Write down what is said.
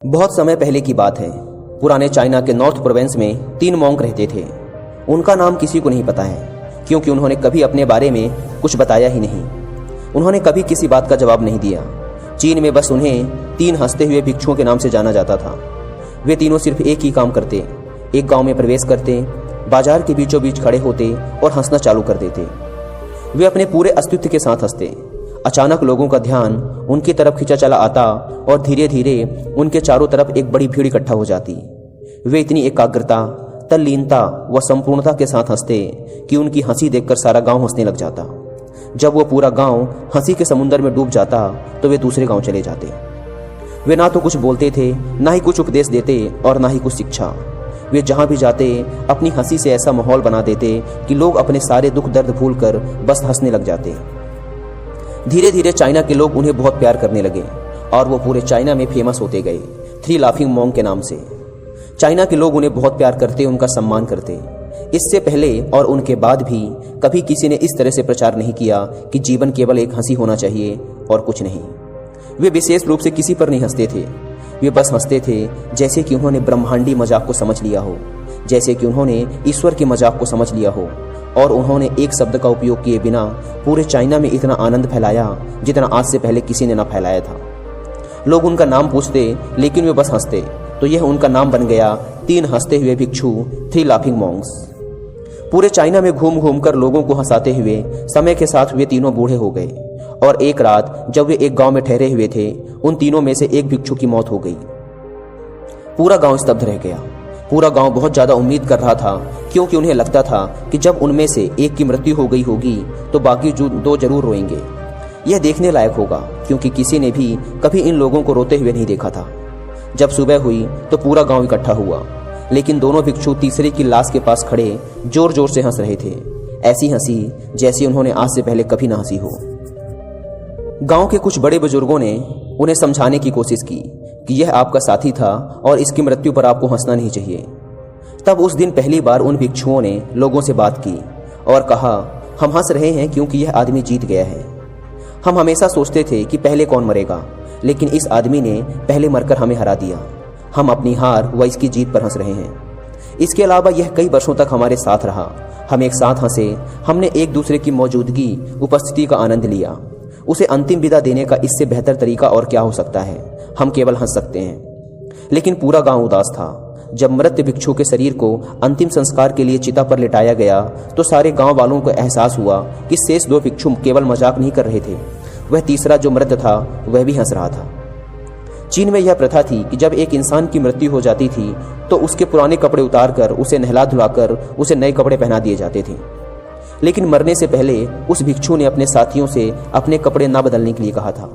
बहुत समय पहले की बात है। पुराने चाइना के नॉर्थ प्रोविंस में 3 मॉन्क रहते थे। उनका नाम किसी को नहीं पता है, क्योंकि उन्होंने कभी अपने बारे में कुछ बताया ही नहीं। उन्होंने कभी किसी बात का जवाब नहीं दिया। चीन में बस उन्हें 3 हंसते हुए भिक्षुओं के नाम से जाना जाता था। वे तीनों सिर्फ एक ही काम करते, एक गांव में प्रवेश करते, बाजार के बीचों बीच खड़े होते और हंसना चालू कर देते। वे अपने पूरे अस्तित्व के साथ हंसते। अचानक लोगों का ध्यान उनकी तरफ खींचा चला आता और धीरे धीरे उनके चारों तरफ एक बड़ी भीड़ इकट्ठा हो जाती। वे इतनी एकाग्रता, तल्लीनता व संपूर्णता के साथ हंसते कि उनकी हंसी देखकर सारा गांव हंसने लग जाता। जब वो पूरा गांव हंसी के समुद्र में डूब जाता तो वे दूसरे गांव चले जाते। वे ना तो कुछ बोलते थे, ना ही कुछ उपदेश देते और ना ही कुछ शिक्षा। वे जहां भी जाते अपनी हंसी से ऐसा माहौल बना देते कि लोग अपने सारे दुख दर्द भूलकर बस हंसने लग जाते। धीरे धीरे चाइना के लोग उन्हें बहुत प्यार करने लगे और वो पूरे चाइना में फेमस होते गए 3 लाफिंग मॉन्क के नाम से। चाइना के लोग उन्हें बहुत प्यार करते, उनका सम्मान करते। इससे पहले और उनके बाद भी कभी किसी ने इस तरह से प्रचार नहीं किया कि जीवन केवल एक हंसी होना चाहिए और कुछ नहीं। वे विशेष रूप से किसी पर नहीं हंसते थे। वे बस हंसते थे जैसे कि उन्होंने ब्रह्मांडी मजाक को समझ लिया हो, जैसे कि उन्होंने ईश्वर के मजाक को समझ लिया हो। और उन्होंने एक शब्द का उपयोग किए बिना पूरे चाइना में इतना आनंद फैलाया जितना आज से पहले किसी ने न फैलाया था। लोग उनका नाम पूछते लेकिन वे बस हंसते, तो यह उनका नाम बन गया 3 हंसते हुए भिक्षु, 3 लाफिंग मॉन्क्स। पूरे चाइना में घूम घूम कर लोगों को हंसाते हुए समय के साथ वे तीनों बूढ़े हो गए और एक रात जब वे एक गांव में ठहरे हुए थे, उन तीनों में से एक भिक्षु की मौत हो गई। पूरा गांव स्तब्ध रह गया। पूरा गांव बहुत ज्यादा उम्मीद कर रहा था, क्योंकि उन्हें लगता था कि जब उनमें से एक की मृत्यु हो गई होगी तो बाकी 2 जरूर रोएंगे। यह देखने लायक होगा, क्योंकि किसी ने भी कभी इन लोगों को रोते हुए नहीं देखा था। जब सुबह हुई तो पूरा गांव इकट्ठा हुआ, लेकिन दोनों भिक्षु तीसरे की लाश के पास खड़े जोर जोर से हंस रहे थे। ऐसी हंसी जैसी उन्होंने आज से पहले कभी ना हंसी हो। गांव के कुछ बड़े बुजुर्गों ने उन्हें समझाने की कोशिश की कि यह आपका साथी था और इसकी मृत्यु पर आपको हंसना नहीं चाहिए। तब उस दिन पहली बार उन भिक्षुओं ने लोगों से बात की और कहा, हम हंस रहे हैं क्योंकि यह आदमी जीत गया है। हम हमेशा सोचते थे कि पहले कौन मरेगा, लेकिन इस आदमी ने पहले मरकर हमें हरा दिया। हम अपनी हार व इसकी जीत पर हंस रहे हैं। इसके अलावा यह कई वर्षों तक हमारे साथ रहा। हम एक साथ हंसे, हमने एक दूसरे की मौजूदगी, उपस्थिति का आनंद लिया। उसे अंतिम विदा देने का इससे बेहतर तरीका और क्या हो सकता है। हम केवल हंस सकते हैं। लेकिन पूरा गांव उदास था। जब मृत भिक्षु के शरीर को अंतिम संस्कार के लिए चिता पर लिटाया गया तो सारे गांव वालों को एहसास हुआ कि शेष 2 भिक्षु केवल मजाक नहीं कर रहे थे, वह तीसरा जो मृत था वह भी हंस रहा था। चीन में यह प्रथा थी कि जब एक इंसान की मृत्यु हो जाती थी तो उसके पुराने कपड़े उतारकर उसे नहला धुलाकर उसे नए कपड़े पहना दिए जाते थे। लेकिन मरने से पहले उस भिक्षु ने अपने साथियों से अपने कपड़े ना बदलने के लिए कहा था।